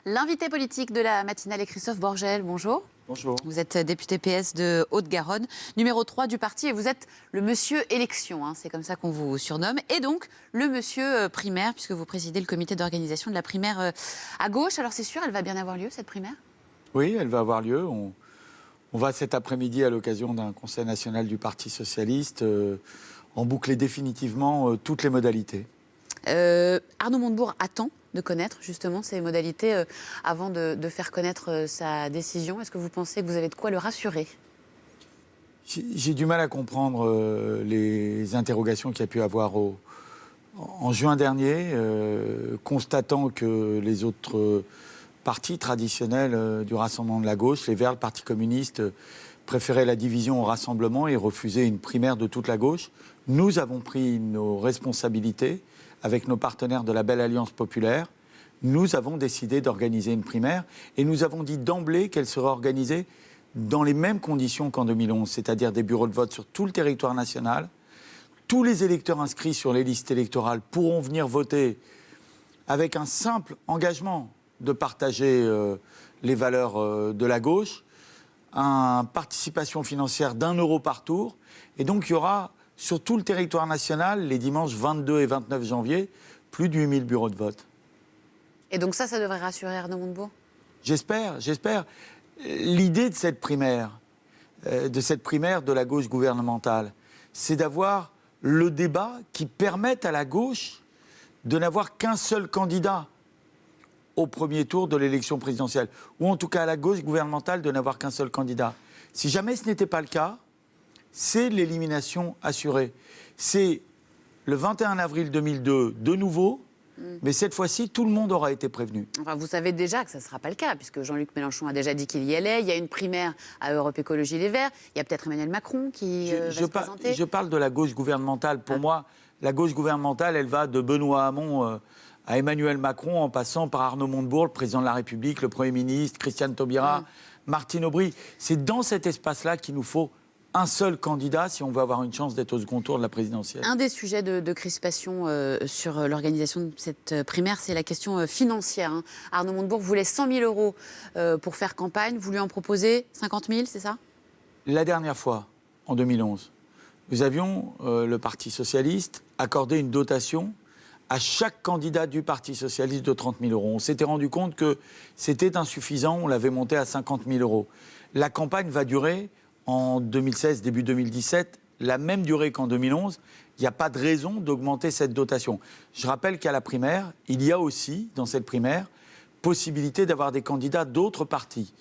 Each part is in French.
L'invité politique de la matinale est Christophe Borgel. Bonjour. Bonjour. Vous êtes député PS de Haute-Garonne, numéro 3 du parti, et vous êtes le monsieur élection, c'est comme ça qu'on vous surnomme, et donc le monsieur primaire, puisque vous présidez le comité d'organisation de la primaire à gauche. Alors c'est sûr, elle va bien avoir lieu, cette primaire ? Oui, elle va avoir lieu. On va cet après-midi, à l'occasion d'un conseil national du Parti socialiste, en boucler définitivement toutes les modalités. Arnaud Montebourg attend de connaître justement ces modalités avant de faire connaître sa décision. Est-ce que vous pensez que vous avez de quoi le rassurer ? J'ai du mal à comprendre les interrogations qu'il y a pu avoir en juin dernier, constatant que les autres partis traditionnels du Rassemblement de la gauche, les Verts, le Parti communiste, préféraient la division au rassemblement et refusaient une primaire de toute la gauche. Nous avons pris nos responsabilités avec nos partenaires de la Belle Alliance Populaire. Nous avons décidé d'organiser une primaire et nous avons dit d'emblée qu'elle serait organisée dans les mêmes conditions qu'en 2011, c'est-à-dire des bureaux de vote sur tout le territoire national. Tous les électeurs inscrits sur les listes électorales pourront venir voter avec un simple engagement de partager les valeurs de la gauche, une participation financière d'1 euro par tour. Et donc, il y aura sur tout le territoire national, les dimanches 22 et 29 janvier, plus de 8000 bureaux de vote. Et donc ça devrait rassurer Arnaud Montebourg ? J'espère. L'idée de cette primaire de la gauche gouvernementale, c'est d'avoir le débat qui permette à la gauche de n'avoir qu'un seul candidat au premier tour de l'élection présidentielle, ou en tout cas à la gauche gouvernementale de n'avoir qu'un seul candidat. Si jamais ce n'était pas le cas, c'est l'élimination assurée. C'est le 21 avril 2002 de nouveau, mais cette fois-ci, tout le monde aura été prévenu. Enfin, vous savez déjà que ça ne sera pas le cas, puisque Jean-Luc Mélenchon a déjà dit qu'il y allait. Il y a une primaire à Europe Écologie Les Verts. Il y a peut-être Emmanuel Macron qui va se présenter. Je parle de la gauche gouvernementale. Pour moi, la gauche gouvernementale, elle va de Benoît Hamon à Emmanuel Macron, en passant par Arnaud Montebourg, le président de la République, le Premier ministre, Christiane Taubira, Martine Aubry. C'est dans cet espace-là qu'il nous faut un seul candidat si on veut avoir une chance d'être au second tour de la présidentielle. Un des sujets de crispation sur l'organisation de cette primaire, c'est la question financière. Arnaud Montebourg voulait 100 000 euros pour faire campagne. Vous lui en proposez 50 000, c'est ça ? La dernière fois, en 2011, nous avions, le Parti socialiste, accordé une dotation à chaque candidat du Parti socialiste de 30 000 euros. On s'était rendu compte que c'était insuffisant, on l'avait monté à 50 000 euros. La campagne va durer en 2016, début 2017, la même durée qu'en 2011. Il n'y a pas de raison d'augmenter cette dotation. Je rappelle qu'à la primaire, il y a aussi, dans cette primaire, possibilité d'avoir des candidats d'autres partis.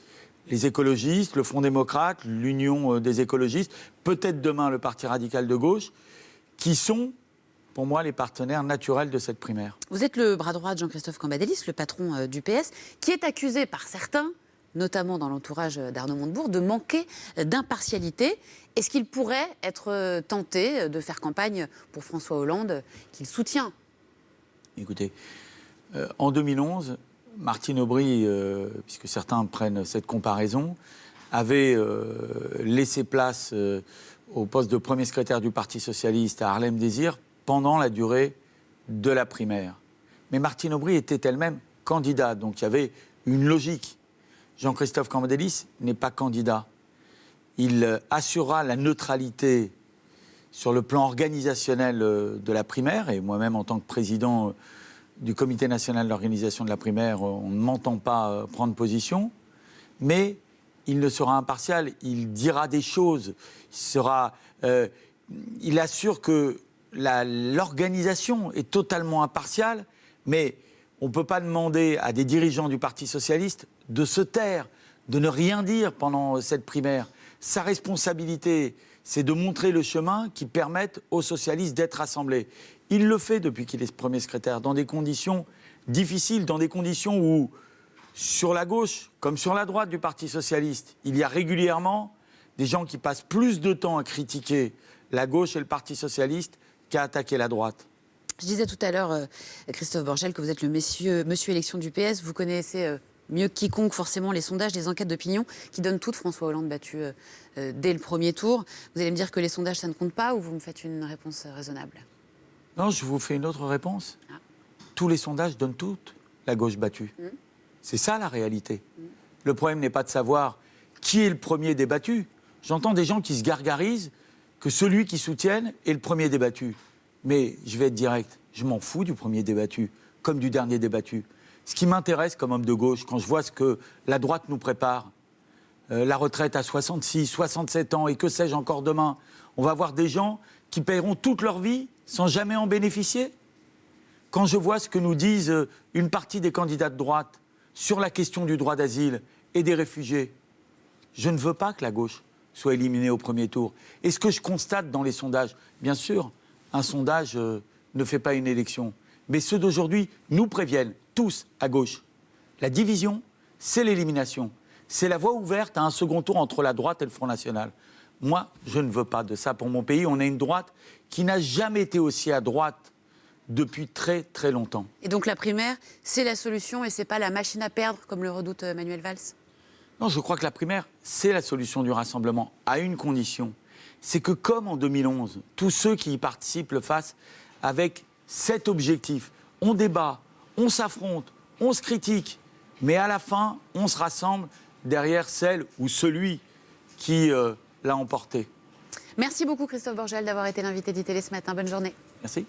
Les écologistes, le Front démocrate, l'Union des écologistes, peut-être demain le Parti radical de gauche, qui sont, pour moi, les partenaires naturels de cette primaire. Vous êtes le bras droit de Jean-Christophe Cambadélis, le patron du PS, qui est accusé par certains, notamment dans l'entourage d'Arnaud Montebourg, de manquer d'impartialité. Est-ce qu'il pourrait être tenté de faire campagne pour François Hollande, qu'il soutient ? Écoutez, en 2011, Martine Aubry, puisque certains prennent cette comparaison, avait laissé place au poste de premier secrétaire du Parti socialiste à Harlem Désir pendant la durée de la primaire. Mais Martine Aubry était elle-même candidate, donc il y avait une logique. Jean-Christophe Cambadélis n'est pas candidat. Il assurera la neutralité sur le plan organisationnel de la primaire, et moi-même en tant que président du comité national d'organisation de la primaire, on ne m'entend pas prendre position, mais il ne sera impartial, il dira des choses, il assure que l'organisation est totalement impartiale, mais on ne peut pas demander à des dirigeants du Parti socialiste de se taire, de ne rien dire pendant cette primaire. Sa responsabilité, c'est de montrer le chemin qui permette aux socialistes d'être rassemblés. Il le fait depuis qu'il est premier secrétaire, dans des conditions difficiles, dans des conditions où, sur la gauche comme sur la droite du Parti socialiste, il y a régulièrement des gens qui passent plus de temps à critiquer la gauche et le Parti socialiste qu'à attaquer la droite. Je disais tout à l'heure, Christophe Borgel, que vous êtes le monsieur élection du PS. Vous connaissez mieux que quiconque forcément les sondages, les enquêtes d'opinion qui donnent toutes François Hollande battu dès le premier tour. Vous allez me dire que les sondages, ça ne compte pas, ou vous me faites une réponse raisonnable ? Non, je vous fais une autre réponse. Tous les sondages donnent toute la gauche battue. C'est ça la réalité. Le problème n'est pas de savoir qui est le premier débattu. J'entends des gens qui se gargarisent que celui qu'ils soutiennent est le premier débattu. Mais je vais être direct, je m'en fous du premier débattu, comme du dernier débattu. Ce qui m'intéresse comme homme de gauche, quand je vois ce que la droite nous prépare, la retraite à 66, 67 ans et que sais-je encore demain, on va voir des gens qui paieront toute leur vie sans jamais en bénéficier. Quand je vois ce que nous disent une partie des candidats de droite sur la question du droit d'asile et des réfugiés, je ne veux pas que la gauche soit éliminée au premier tour. Et ce que je constate dans les sondages, bien sûr, un sondage ne fait pas une élection, mais ceux d'aujourd'hui nous préviennent, tous à gauche. La division, c'est l'élimination. C'est la voie ouverte à un second tour entre la droite et le Front National. Moi, je ne veux pas de ça pour mon pays. On a une droite qui n'a jamais été aussi à droite depuis très, très longtemps. Et donc la primaire, c'est la solution et c'est pas la machine à perdre, comme le redoute Manuel Valls? Non, je crois que la primaire, c'est la solution du rassemblement, à une condition. C'est que comme en 2011, tous ceux qui y participent le fassent avec cet objectif. On débat, on s'affronte, on se critique, mais à la fin, on se rassemble derrière celle ou celui qui l'a emporté. Merci beaucoup Christophe Borgel d'avoir été l'invité d'ITélé ce matin. Bonne journée. Merci.